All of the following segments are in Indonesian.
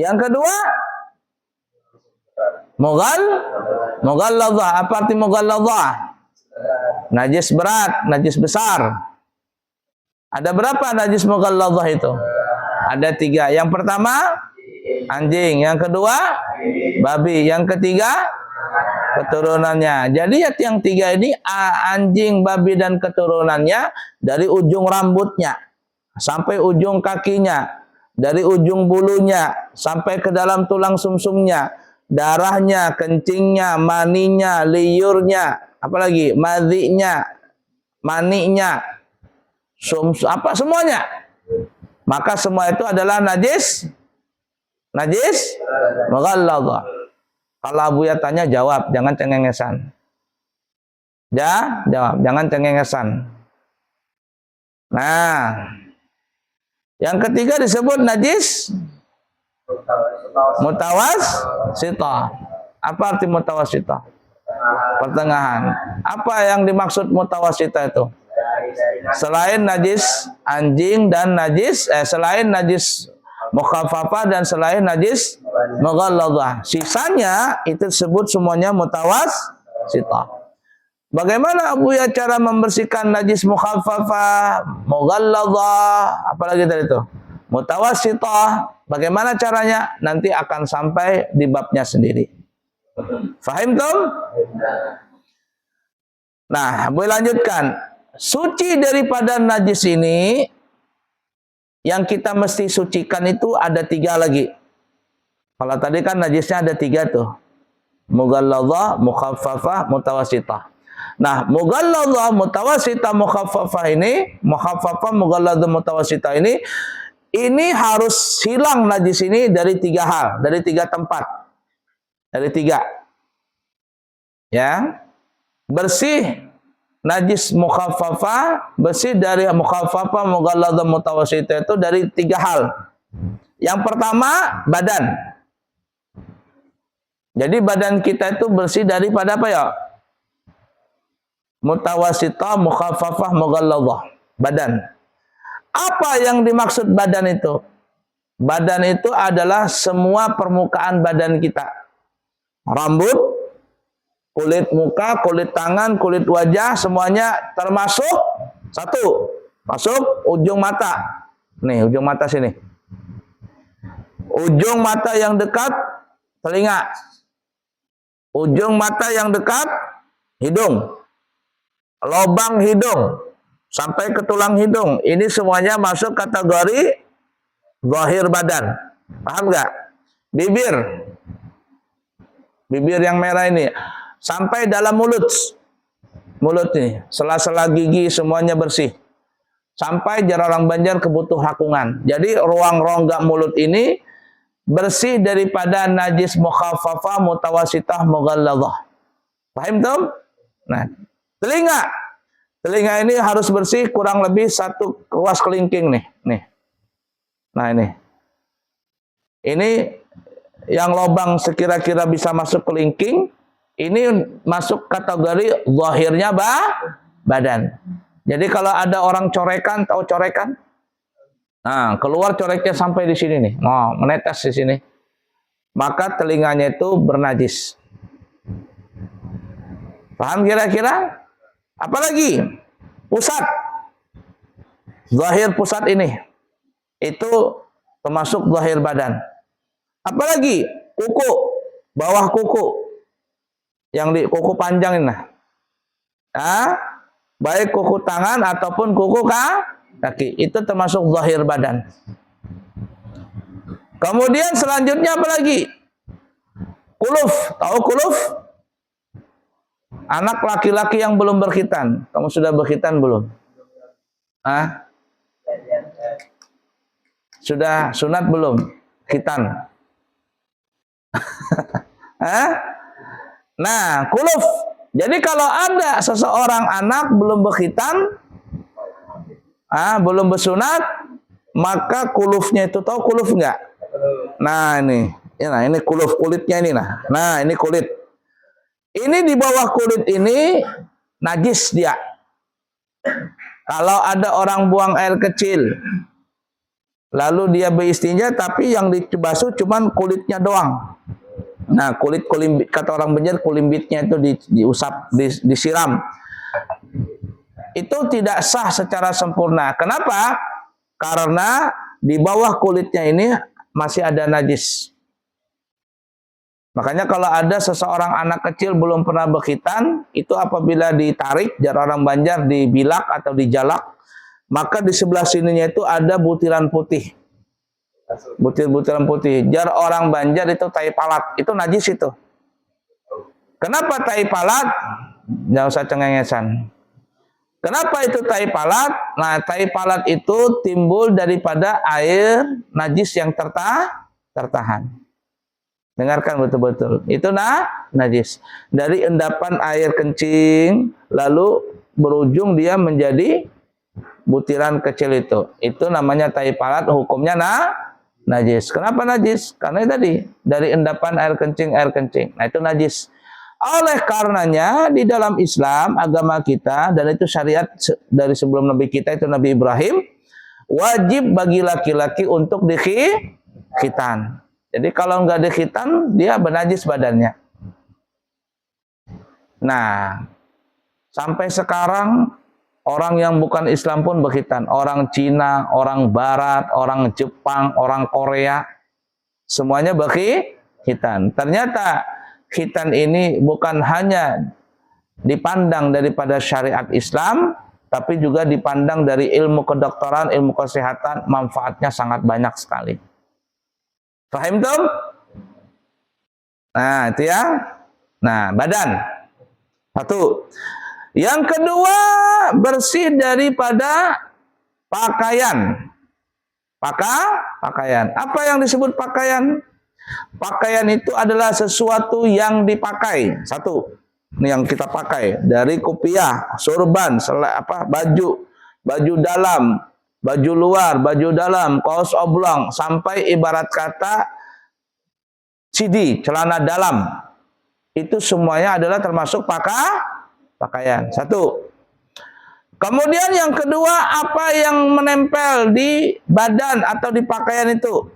Yang kedua, mughalladhah. Apa arti mughalladhah? Najis berat, najis besar. Ada berapa najis mughalladhah itu? Ada 3. Yang pertama, anjing. Yang kedua, babi. Yang ketiga, keturunannya. Jadi yang 3 ini, anjing, babi, dan keturunannya, dari ujung rambutnya sampai ujung kakinya, dari ujung bulunya sampai ke dalam tulang sumsumnya, darahnya, kencingnya, maninya, liurnya, apalagi madhinya, maninya, apa semuanya. Maka semua itu adalah najis mughalladhah. Kalau Buya tanya, jawab, jangan cengengesan. Jawab, jangan cengengesan. Nah, yang ketiga disebut najis mutawassithah. Apa arti mutawassithah? Pertengahan. Apa yang dimaksud mutawassithah itu? Selain najis anjing dan selain najis mukhaffafah dan selain najis mughalladhah, sisanya itu disebut semuanya mutawassithah. Bagaimana Buya cara membersihkan najis mukhaffafah, mughalladhah, apalagi tadi itu, mutawassithah? Bagaimana caranya? Nanti akan sampai di babnya sendiri. Fahim tum? Nah, Buya lanjutkan. Suci daripada najis ini, yang kita mesti sucikan itu ada 3 lagi. Kalau tadi kan najisnya ada 3 tuh. Mughalladhah, mukhaffafah, mutawassithah. Nah, mughalladhah, mutawassithah, mukhaffafah ini, mukhaffafah, mughalladhah, mutawassithah ini harus hilang najis ini dari 3 hal, dari 3 tempat. Dari 3. Ya. Bersih najis mukhaffafah, bersih dari mukhaffafah, mughalladhah, mutawassithah itu dari 3 hal. Yang pertama, badan. Jadi badan kita itu bersih daripada apa ya? Mutawassithah, mukhaffafah, mughalladhah. Badan. Apa yang dimaksud badan itu? Badan itu adalah semua permukaan badan kita. Rambut, kulit muka, kulit tangan, kulit wajah, semuanya termasuk 1. Masuk ujung mata. Nih, ujung mata sini. Ujung mata yang dekat, telinga. Ujung mata yang dekat, hidung. Lobang hidung. Sampai ke tulang hidung. Ini semuanya masuk kategori zahir badan. Paham nggak? Bibir. Bibir yang merah ini. Sampai dalam mulut. Mulut ini. Sela-sela gigi semuanya bersih. Sampai orang Banjar kebutuh hakungan. Jadi ruang rongga mulut ini bersih daripada najis mukhaffafah, mutawassithah, mughalladhah. Paham tuh? Nah, telinga. Telinga ini harus bersih kurang lebih 1 ruas kelingking nih. Nih. Nah ini. Ini yang lobang sekira-kira bisa masuk kelingking. Ini masuk kategori zahirnya badan. Jadi kalau ada orang corekan, tahu corekan? Nah, keluar coreknya sampai di sini nih. Nah, menetes di sini. Maka telinganya itu bernajis. Paham kira-kira? Apalagi pusat. Zahir pusat ini. Itu termasuk zahir badan. Apalagi kuku, bawah kuku. Yang di kuku panjang ini. Nah, baik kuku tangan ataupun kuku kaki. Itu termasuk zahir badan. Kemudian selanjutnya apalagi? Kuluf. Tahu kuluf? Anak laki-laki yang belum berkhitan. Kamu sudah berkhitan belum? Hah? Sudah sunat belum? Khitan. Hah? Nah, kuluf. Jadi kalau ada seseorang anak belum berkhitan, belum bersunat, maka kulufnya itu, tahu kuluf enggak? Nah, ini kuluf, kulitnya ini nah. Nah, ini kulit. Ini di bawah kulit ini najis dia. Kalau ada orang buang air kecil lalu dia beristinja tapi yang dibasuh cuman kulitnya doang. Nah, kulimbit kata orang Banjar, kulimbitnya itu diusap, disiram. Itu tidak sah secara sempurna. Kenapa? Karena di bawah kulitnya ini masih ada najis. Makanya kalau ada seseorang anak kecil belum pernah berkhitan, itu apabila ditarik, jar orang Banjar dibilak atau dijalak, maka di sebelah sininya itu ada butiran putih. Butir-butiran putih. Jar orang Banjar itu tai palat, itu najis itu. Kenapa tai palat? Nggak usah cengengesan. Kenapa itu tai palat? Nah, tai palat itu timbul daripada air najis yang tertahan. Dengarkan betul-betul. Itu najis. Dari endapan air kencing, lalu berujung dia menjadi butiran kecil itu. Itu namanya tai palat, hukumnya najis. Kenapa najis? Karena tadi dari endapan air kencing. Nah, itu najis. Oleh karenanya di dalam Islam, agama kita, dan itu syariat dari sebelum Nabi kita, itu Nabi Ibrahim, wajib bagi laki-laki untuk dikhitan. Jadi kalau nggak dikhitan, dia bernajis badannya. Nah, sampai sekarang orang yang bukan Islam pun berkhitan. Orang Cina, orang Barat, orang Jepang, orang Korea, semuanya berkhitan. Ternyata khitan ini bukan hanya dipandang daripada syariat Islam, tapi juga dipandang dari ilmu kedokteran, ilmu kesehatan, manfaatnya sangat banyak sekali. Paham tuh? Nah, itu ya. Nah, badan. Satu. Yang kedua, bersih daripada pakaian. Pakaian. Apa yang disebut pakaian? Pakaian itu adalah sesuatu yang dipakai. Satu, ini yang kita pakai dari kopiah, sorban, baju dalam, baju luar, baju dalam, kaos oblong, sampai ibarat kata CD, celana dalam. Itu semuanya adalah termasuk pakaian. Satu. Kemudian yang kedua, apa yang menempel di badan atau di pakaian itu?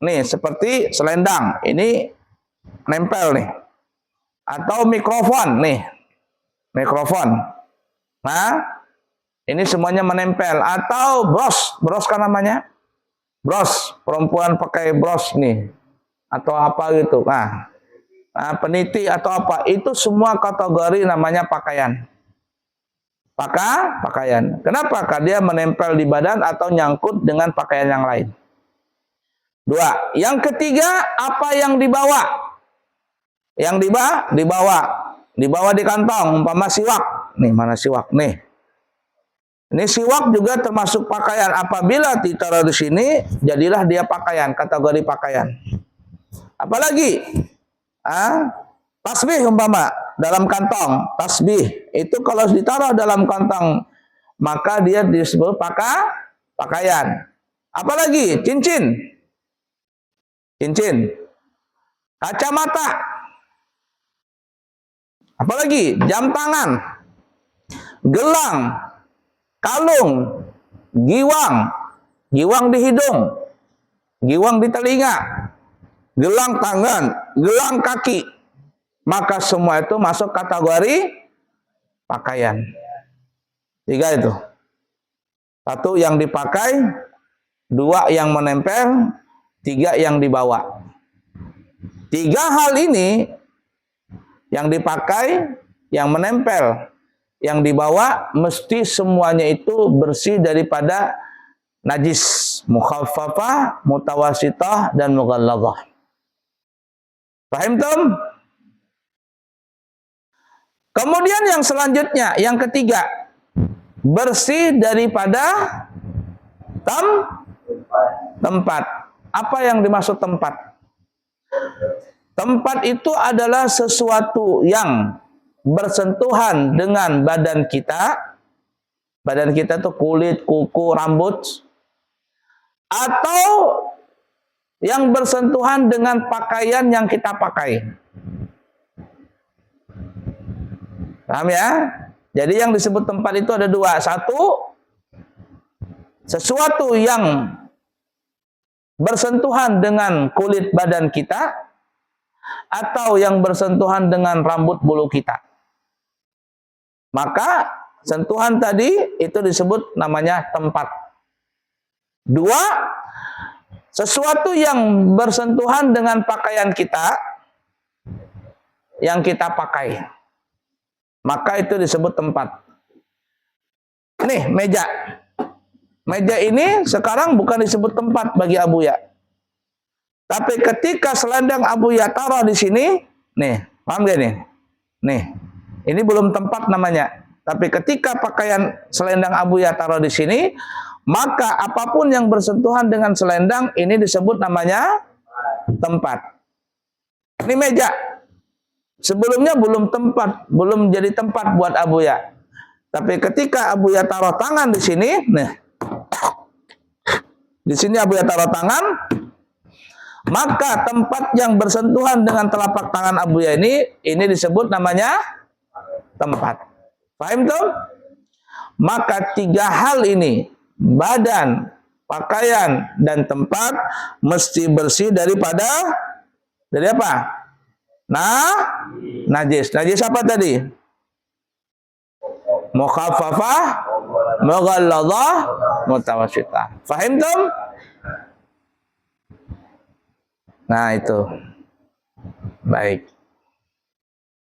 Nih, seperti selendang, ini nempel nih. Atau mikrofon, nih. Mikrofon. Nah, ini semuanya menempel. Atau bros kan namanya? Bros, perempuan pakai bros nih. Atau apa gitu. Nah, peniti atau apa. Itu semua kategori namanya pakaian. Pakaian. Kenapa? Karena dia menempel di badan atau nyangkut dengan pakaian yang lain. Dua. Yang ketiga, apa yang dibawa? Yang dibawa di kantong, umpama siwak. Nih, mana siwak? Nih. Ini siwak juga termasuk pakaian. Apabila ditaruh di sini, jadilah dia pakaian, kategori pakaian. Apalagi? Tasbih umpama dalam kantong. Tasbih itu kalau ditaruh dalam kantong, maka dia disebut pakaian. Apalagi? Cincin. Kacamata. Apalagi? Jam tangan. Gelang. Kalung. Giwang di hidung. Giwang di telinga. Gelang tangan. Gelang kaki. Maka semua itu masuk kategori pakaian. Tiga itu. Satu yang dipakai. Dua yang menempel. Tiga yang dibawa. Tiga hal ini, yang dipakai, yang menempel, yang dibawa, mesti semuanya itu bersih daripada najis. Mukhaffafah, mutawasitah, dan mughalladhah. Paham Tom? Kemudian yang selanjutnya, yang ketiga, bersih daripada tempat. Apa yang dimaksud tempat? Tempat itu adalah sesuatu yang bersentuhan dengan badan kita. Badan kita itu kulit, kuku, rambut. Atau yang bersentuhan dengan pakaian yang kita pakai. Paham ya? Jadi yang disebut tempat itu ada dua. Satu, sesuatu yang bersentuhan dengan kulit badan kita atau yang bersentuhan dengan rambut bulu kita. Maka sentuhan tadi itu disebut namanya tempat. Dua, sesuatu yang bersentuhan dengan pakaian kita yang kita pakai, maka itu disebut tempat. Nih, meja. Meja ini sekarang bukan disebut tempat bagi Abuya. Tapi ketika selendang Abuya taruh di sini, nih, paham gak nih? Nih, ini belum tempat namanya. Tapi ketika pakaian selendang Abuya taruh di sini, maka apapun yang bersentuhan dengan selendang ini disebut namanya tempat. Ini meja. Sebelumnya belum tempat, belum jadi tempat buat Abuya. Tapi ketika Abuya taruh tangan di sini, nih, di sini Abuya taruh tangan, maka tempat yang bersentuhan dengan telapak tangan Abuya ini disebut namanya tempat. Paham tuh? Maka tiga hal ini, badan, pakaian, dan tempat mesti bersih dari apa? Najis. Najis apa tadi? Mukhaffafah, mughalladhah, mutawassithah. Fahim tuh? Nah itu. Baik.